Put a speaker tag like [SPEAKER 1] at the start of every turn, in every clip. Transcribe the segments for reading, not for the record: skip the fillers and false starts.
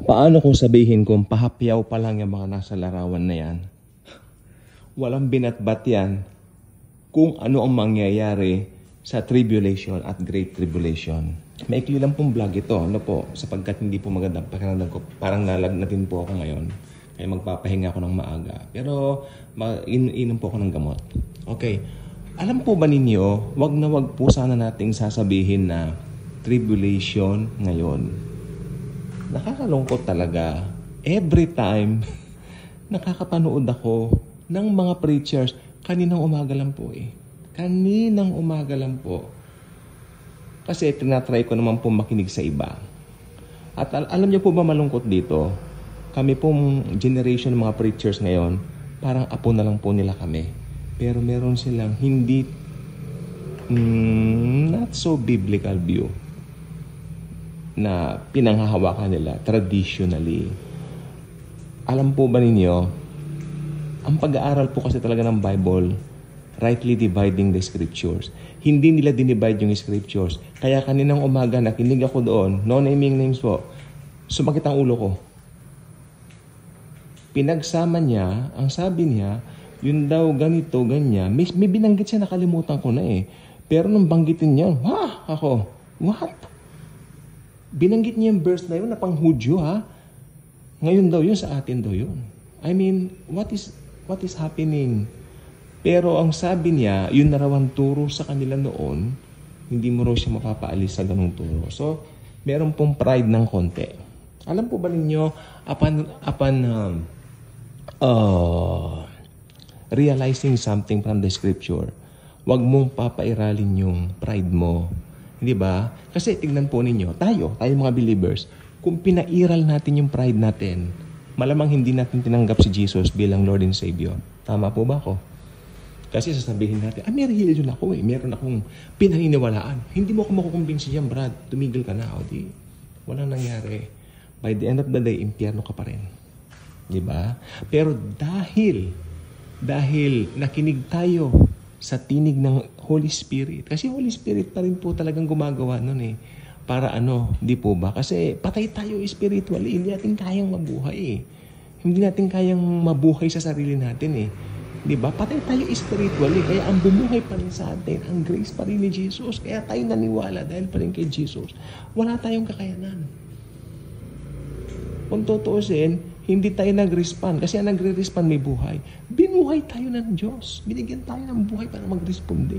[SPEAKER 1] Paano kung sabihin kong pahapyaw pa lang yung mga nasa larawan na yan? Walang binatbat yan kung ano ang mangyayari sa tribulation at great tribulation. Maikli lang pong vlog ito, ano po, sapagkat hindi po magandang pakiramdam ko. Parang nalagnatin po ako ngayon. Kaya magpapahinga ako ng maaga. Pero inom po ako ng gamot. Okay. Alam po ba ninyo, wag na wag po sana nating sasabihin na tribulation ngayon. Nakakalungkot talaga. Every time, nakakapanood ako ng mga preachers, kaninang umaga lang po eh. Kaninang umaga lang po. Kasi tinatry ko naman po makinig sa iba. At alam niyo po ba malungkot dito? Kami pong generation ng mga preachers ngayon, parang apo na lang po nila kami. Pero meron silang hindi, not so biblical view na pinanghahawakan nila traditionally. Alam po ba ninyo, ang pag-aaral po kasi talaga ng Bible, rightly dividing the scriptures. Hindi nila dinivide yung scriptures. Kaya kaninang umaga, nakinig ako doon, no naming names po, sumakit ang ulo ko. Pinagsama niya, ang sabi niya, yun daw ganito, ganyan. May binanggit siya, nakalimutan ko na eh. Pero nung banggitin niya, ako, what? Binanggit niya yung verse na yun na pang Hudyo ha. Ngayon daw yun, sa atin daw yun. I mean, what is happening? Pero ang sabi niya, yun na raw ang turo sa kanila noon, hindi mo raw siya mapapaalis sa ganung turo. So, meron pong pride ng konti. Alam po ba ninyo, upon realizing something from the scripture, wag mong papairalin yung pride mo. Hindi ba? Kasi tignan po ninyo, tayo mga believers, kung pinairal natin yung pride natin, malamang hindi natin tinanggap si Jesus bilang Lord and Savior. Tama po ba ako? Kasi sasabihin natin, may religion ako eh. Meron akong pinaniniwalaan. Hindi mo ako makukumbinsi yan, Brad. Tumigil ka na. O di, walang nangyari. By the end of the day, impyerno ka pa rin. Diba? Pero dahil nakinig tayo sa tinig ng Holy Spirit. Kasi Holy Spirit pa rin po talagang gumagawa nun eh. Para di po ba? Kasi patay tayo spiritually. Hindi natin kayang mabuhay eh. Hindi natin kayang mabuhay sa sarili natin eh. Diba? Patay tayo spiritually. Kaya ang bumuhay pa rin sa atin, ang grace pa rin ni Jesus. Kaya tayo naniwala dahil pa rin kay Jesus. Wala tayong kakayanan. Kung tutuusin, hindi tayo nag-respond. Kasi ang nagre-respond may buhay. Binuhay tayo ng Diyos. Binigyan tayo ng buhay para mag-responde.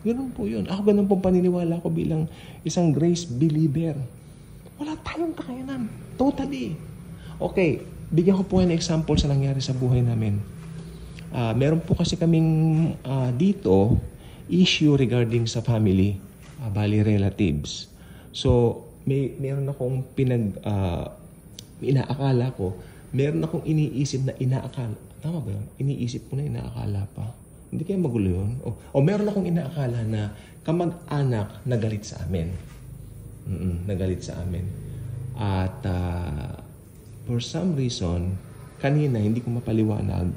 [SPEAKER 1] Ganun po yun. Ako ganun pong paniniwala ko bilang isang grace believer. Wala tayong kakayanan. Totally. Okay, bigyan ko po ng example sa nangyari sa buhay namin. Meron po kasi kaming dito issue regarding sa family, bali relatives. So, meron akong inaakala ko, meron akong iniisip na inaakala. Tama ba yun? Iniisip ko na inaakala pa. Hindi kaya magulo yun? O meron akong inaakala na kamag-anak na galit sa amin. Nagalit sa amin. At for some reason, kanina hindi ko mapaliwanag,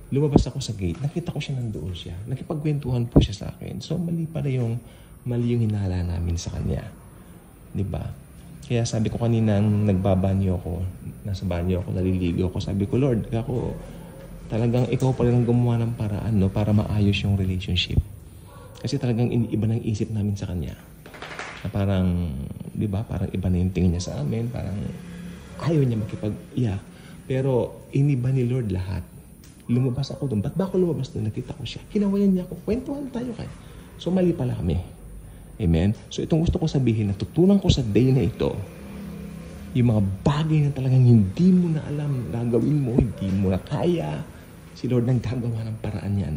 [SPEAKER 1] lumabas ako sa gate, nakita ko siya nandoon siya. Nakipagkwentuhan po siya sa akin. So, mali yung hinala namin sa kanya. Diba? Kaya sabi ko kanina, nagbabanyo ako, nasa banyo ako, naliligo ako. Sabi ko, Lord, talagang ikaw pa rin ang gumawa ng paraan, para maayos yung relationship. Kasi talagang iba ng isip namin sa kanya. Na parang, diba, parang iba na yung tingin niya sa amin, parang ayaw niya makipag-iyak. Pero, iniba ni Lord lahat. Lumabas ako doon. Ba't ba ako lumabas doon? Nakita ko siya. Kinawayan niya ako. Kwentuhan tayo kaya. So, mali pala kami. Amen? So, itong gusto ko sabihin, natutunan ko sa day na ito, yung mga bagay na talagang hindi mo na alam, gagawin mo, hindi mo na kaya, si Lord nang gagawa ng paraan yan.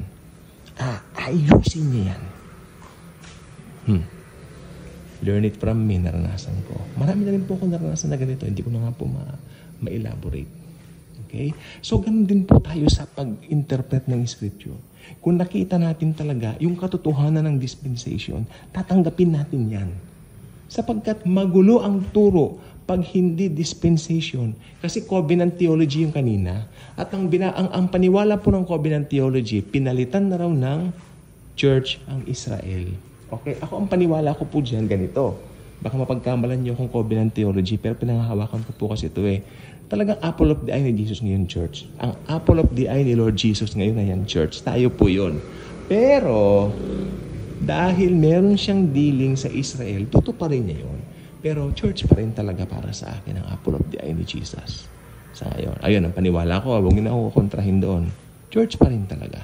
[SPEAKER 1] Ayusin niya yan. Learn it from me, naranasan ko. Marami na rin po ako naranasan na ganito. Hindi ko na nga po ma-elaborate. Okay? So, ganun din po tayo sa pag-interpret ng Scripture. Kung nakita natin talaga yung katotohanan ng dispensation, tatanggapin natin yan. Sapagkat magulo ang turo pag hindi dispensation. Kasi covenant theology yung kanina. At ang paniwala po ng covenant theology, pinalitan na raw ng church ang Israel. Okay? Ako ang paniwala ko po dyan ganito. Baka mapagkamalan niyo kung covenant theology, pero pinanghahawakan ko po kasi ito eh. Talagang apple of the eye ni Jesus ngayon, church. Ang apple of the eye ni Lord Jesus ngayon na yan, church. Tayo po yun. Pero, dahil meron siyang dealing sa Israel, tutuparin niya yun. Pero church pa rin talaga para sa akin ang apple of the eye ni Jesus. Sa ngayon. Ayun, ang paniwala ko, huwag na ako kontrahin doon. Church pa rin talaga.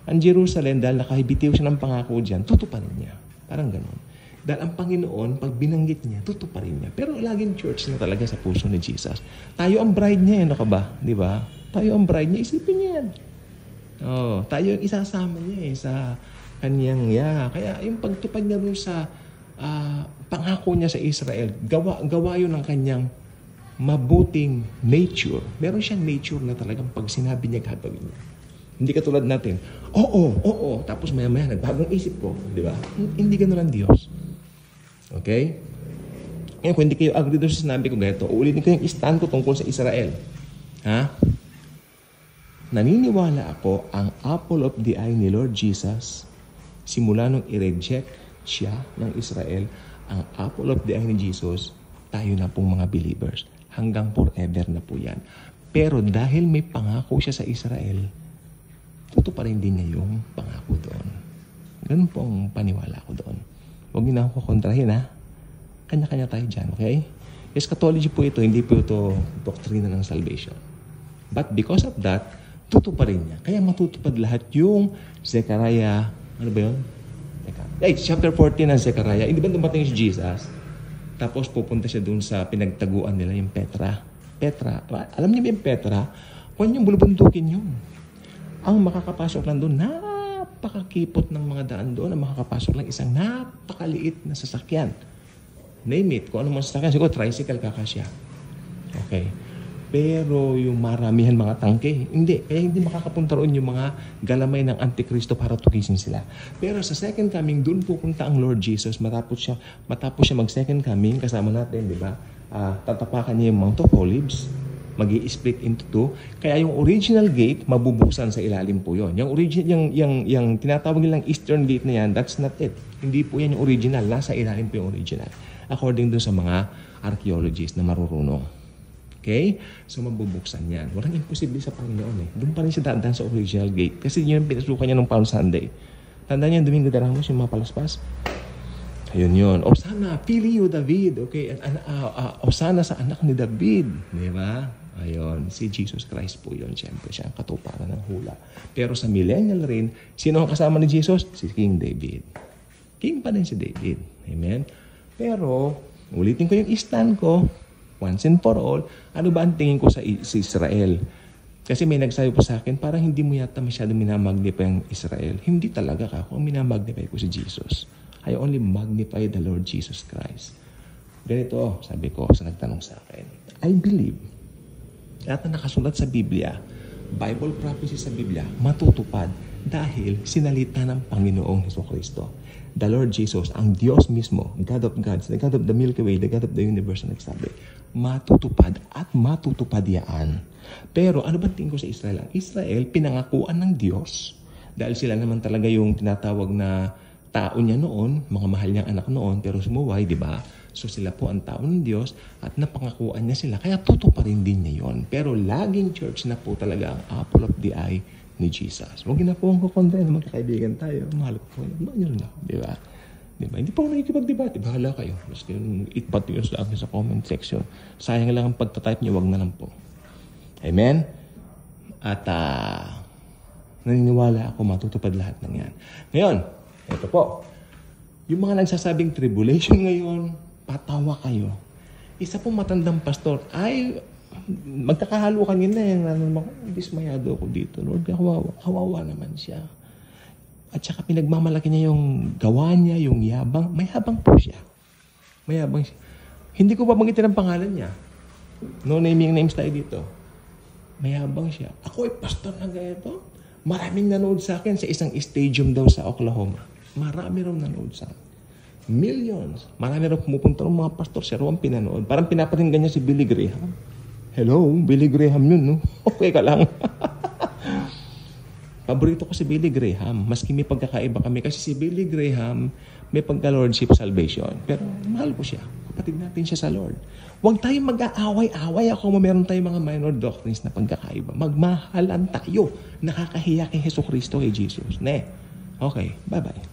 [SPEAKER 1] Ang Jerusalem, dahil nakahibitiw siya ng pangako dyan, tutuparin niya. Parang ganun. Dahil ang Panginoon, pag binanggit niya, tutuparin niya. Pero laging church na talaga sa puso ni Jesus. Tayo ang bride niya, ano ka ba? Di ba? Tayo ang bride niya, isipin niya yan. Oh, tayo ang isasama niya sa kanyang, Kaya yung pagtupad niya rin sa pangako niya sa Israel, gawa yun ng kanyang mabuting nature. Meron siyang nature na talagang pag sinabi niya, gagawin niya. Hindi katulad natin, oo, tapos maya-maya, nagbagong isip ko. Di ba? Hindi ganun ang Diyos. Okay? Ngayon, kung hindi kayo agree doon sa sinabi ko ganito, uulitin ko yung stand ko tungkol sa Israel. Ha? Naniniwala ako ang apple of the eye ni Lord Jesus, simula nung i-reject siya ng Israel, ang apple of the eye ni Jesus, tayo na pong mga believers. Hanggang forever na po yan. Pero dahil may pangako siya sa Israel, tutuparin din niya yung pangako doon. Ganun po ang paniwala ko doon. Huwag niyo na ako kontrahin, ha? Kanya-kanya tayo dyan, okay? Eschatology po ito, hindi po ito doktrina ng salvation. But because of that, tutuparin niya. Kaya matutupad lahat yung Zechariah, ano ba yun? Chapter 14 ng Zechariah. Hindi ba dumating si Jesus? Tapos pupunta siya dun sa pinagtaguan nila, yung Petra. Alam niyo ba yung Petra? Huwag niyong bulubundukin yun. Ang makakapasok lang doon, napakakipot ng mga daan doon. Ang makakapasok lang isang napakaliit na sasakyan. Name it. Kung ano man sasakyan, siguro tricycle kakasya. Okay. Pero yung maramihan mga tangke, hindi. Kaya hindi makakapunta roon yung mga galamay ng Antikristo para tugisin sila. Pero sa second coming, doon pupunta ang Lord Jesus. Matapos siya mag-second coming, kasama natin, di ba? Tatapakan niya yung Mount of Olives. Mag-i-split into two. Kaya yung original gate, mabubuksan sa ilalim po yun. Yung tinatawag nilang Eastern Gate na yan, that's not it. Hindi po yan yung original. Nasa ilalim po yung original. According dun sa mga archaeologists na marurunong. Okay? So, mabubuksan yan. Walang imposible sa Panginoon eh. Doon pa rin siya dadaan sa original gate. Kasi yun yung pinasukan niya nung Palm Sunday. Tandaan niya, Domingo de Ramos, yung mga palaspas. Ayun yun. Osana, Filio David. Okay? Osana sa anak ni David. Di ba? Ayun. Si Jesus Christ po yun. Siyempre, siya ang katuparan ng hula. Pero sa millennial rin, sino ang kasama ni Jesus? Si King David. King pa din si David. Amen? Pero, ulitin ko yung stand ko. Once and for all, ano ba ang tingin ko sa Israel? Kasi may nagsabi po sa akin, parang hindi mo yata masyado minamagnify ang Israel. Hindi talaga ka. Kung minamagnify ko si Jesus, I only magnify the Lord Jesus Christ. Ganito, sabi ko sa nagtanong sa akin, I believe, at na nakasulat sa Biblia, Bible prophecy sa Biblia, matutupad dahil sinalita ng Panginoong Jesucristo. The Lord Jesus, ang Diyos mismo, God of gods, the God of the Milky Way, the God of the universe na nagsabi, matutupad at matutupad yaan. Pero ano ba tingin ko sa Israel? Ang Israel, pinangakuan ng Diyos. Dahil sila naman talaga yung tinatawag na tao niya noon, mga mahal niyang anak noon, pero sumuway, di ba? So sila po ang tao ng Diyos at napangakuan niya sila. Kaya tutuparin din niya yon. Pero laging church na po talaga ang apple of the eye ni Jesus. Huwag na po ang kukontra na magkakaibigan tayo. Mahal ko po. Yun lang. Di ba? Di ba? Hindi po ako nakikipag-debate. Bahala kayo. Mas itpat nyo sa akin sa comment section. Sayang lang ang pagtatype niyo. Huwag na lang po. Amen? At naniniwala ako matutupad lahat ng yan. Ngayon, ito po. Yung mga nagsasabing tribulation ngayon, patawa kayo. Isa pong matandang pastor ay magkakahalo kanina yung dismayado ako dito. Lord, kawawa naman siya. At saka pinagmamalaki niya yung gawa niya, yung yabang. May habang po siya. May habang siya. Hindi ko babanggitin ang pangalan niya. No naming names tayo dito. May habang siya. Ako ay pastor na ganito. Maraming nanood sa akin sa isang stadium daw sa Oklahoma. Marami raw nanood sa akin. Millions. Marami raw pumupunta ng mga pastor. Siya raw ang pinanood. Parang pinaparinggan niya si Billy Graham. Hello, Billy Graham yun, no? Okay ka lang. Paborito ko si Billy Graham. Maski may pagkakaiba kami. Kasi si Billy Graham may pagka-lordship salvation. Pero mahal ko siya. Kapatid natin siya sa Lord. Huwag tayong mag-aaway-away ako meron tayong mga minor doctrines na pagkakaiba. Magmahalan tayo. Nakakahiya kay Jesucristo, kay Jesus. Ne? Okay, bye-bye.